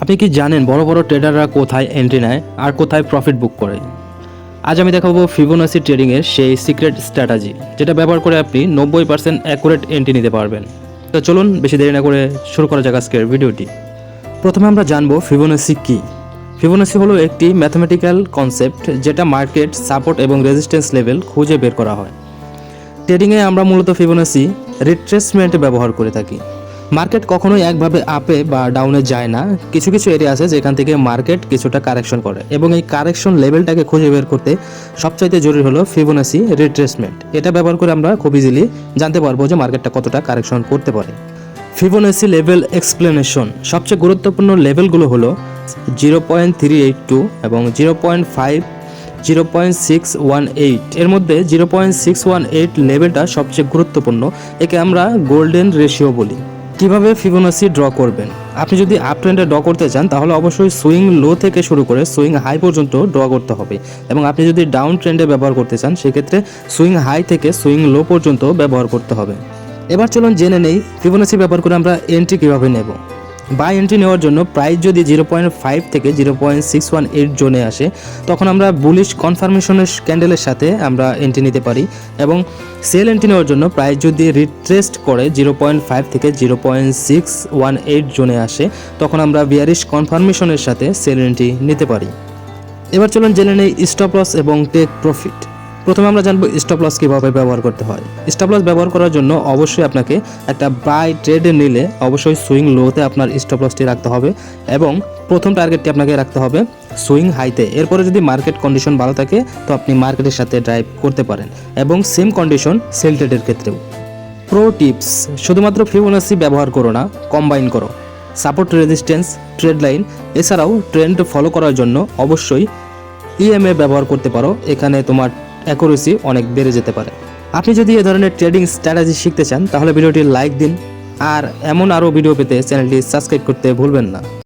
আপনি কি জানেন বড় বড় ট্রেডাররা কোথায় এন্ট্রি নেয় আর কোথায় প্রফিট বুক করে? আজ আমি দেখাবো ফিবোনাসি ট্রেডিংয়ের সেই সিক্রেট স্ট্র্যাটেজি, যেটা ব্যবহার করে আপনি 90% অ্যাকুরেট এন্ট্রি নিতে পারবেন। তো চলুন বেশি দেরি না করে শুরু করা যাক আজকের ভিডিওটি। প্রথমে আমরা জানবো ফিবোনাসি কী। ফিবোনাসি হলো একটি ম্যাথমেটিক্যাল কনসেপ্ট যেটা মার্কেট সাপোর্ট এবং রেজিস্ট্যান্স লেভেল খুঁজে বের করা হয়। ট্রেডিংয়ে আমরা মূলত ফিবোনাসি রিট্রেসমেন্ট ব্যবহার করে থাকি। মার্কেট কখনোই একভাবে আপে বা ডাউনে যায় না, কিছু কিছু এরিয়া আছে যেখান থেকে মার্কেট কিছুটা কারেকশন করে এবং এই কারেকশন লেভেলটাকে খুঁজে বের করতে সবচাইতে জরুরি হলো ফিবোনাসি রিট্রেসমেন্ট। এটা ব্যবহার করে আমরা খুব ইজিলি জানতে পারবো যে মার্কেটটা কতটা কারেকশন করতে পারে। ফিবোনাসি লেভেল এক্সপ্লেনেশন, সবচেয়ে গুরুত্বপূর্ণ লেভেলগুলো হলো 0.382 এবং 0.5, 0.618। এর মধ্যে 0.618 লেভেলটা সবচেয়ে গুরুত্বপূর্ণ, একে আমরা গোল্ডেন রেশিও বলি। কিভাবে ফিবোনাসি ড্র করবেন? আপনি যদি আপ ট্রেন্ডে ড্র করতে চান তাহলে অবশ্যই সুইং লো থেকে শুরু করে সুইং হাই পর্যন্ত ড্র করতে হবে, এবং আপনি যদি ডাউন ট্রেন্ডে ব্যবহার করতে চান সেক্ষেত্রে সুইং হাই থেকে সুইং লো পর্যন্ত ব্যবহার করতে হবে। এবার চলুন জেনে নেই ফিবোনাসি ব্যবহার করে আমরা এন্ট্রি কীভাবে নেব। বাই এন্ট্রি নেওয়ার জন্য প্রাইস যদি 0.5 থেকে 0.618 জোনে আসে তখন আমরা বুলিশ কনফার্মেশনের ক্যান্ডেলের সাথে আমরা এন্ট্রি নিতে পারি, এবং সেল এন্ট্রি নেওয়ার জন্য প্রাইস যদি রিট্রেস্ট করে 0.5 থেকে 0.618 জোনে আসে তখন আমরা বিয়ারিশ কনফার্মেশনের সাথে সেল এন্ট্রি নিতে পারি। এবার চলুন জেনে নেই স্টপ লস এবং টেক প্রফিট। প্রথমে আমরা জানবো স্টপ লস কীভাবে ব্যবহার করতে হয়। স্টপ লস ব্যবহার করার জন্য অবশ্যই আপনাকে একটা বাই ট্রেডে নিলে অবশ্যই সুইং লোতে আপনার স্টপ লসটি রাখতে হবে, এবং প্রথম টার্গেটটি আপনাকে রাখতে হবে সুইং হাইতে। এরপরে যদি মার্কেট কন্ডিশন ভালো থাকে তো আপনি মার্কেটের সাথে ড্রাইভ করতে পারেন, এবং সেম কন্ডিশন সেল ট্রেডের ক্ষেত্রেও। প্রো টিপস: শুধুমাত্র ফিবোনাসি ব্যবহার করো না, কম্বাইন করো। সাপোর্ট, রেজিস্ট্যান্স, ট্রেড লাইন, এছাড়াও ট্রেন্ড ফলো করার জন্য অবশ্যই ইএমএ ব্যবহার করতে পারো, এখানে তোমার অ্যাকুরেসি অনেক বেড়ে যেতে পারে। আপনি যদি এ ধরনের ট্রেডিং স্ট্র্যাটেজি শিখতে চান তাহলে ভিডিওটি লাইক দিন, আর এমন আরও ভিডিও পেতে চ্যানেলটি সাবস্ক্রাইব করতে ভুলবেন না।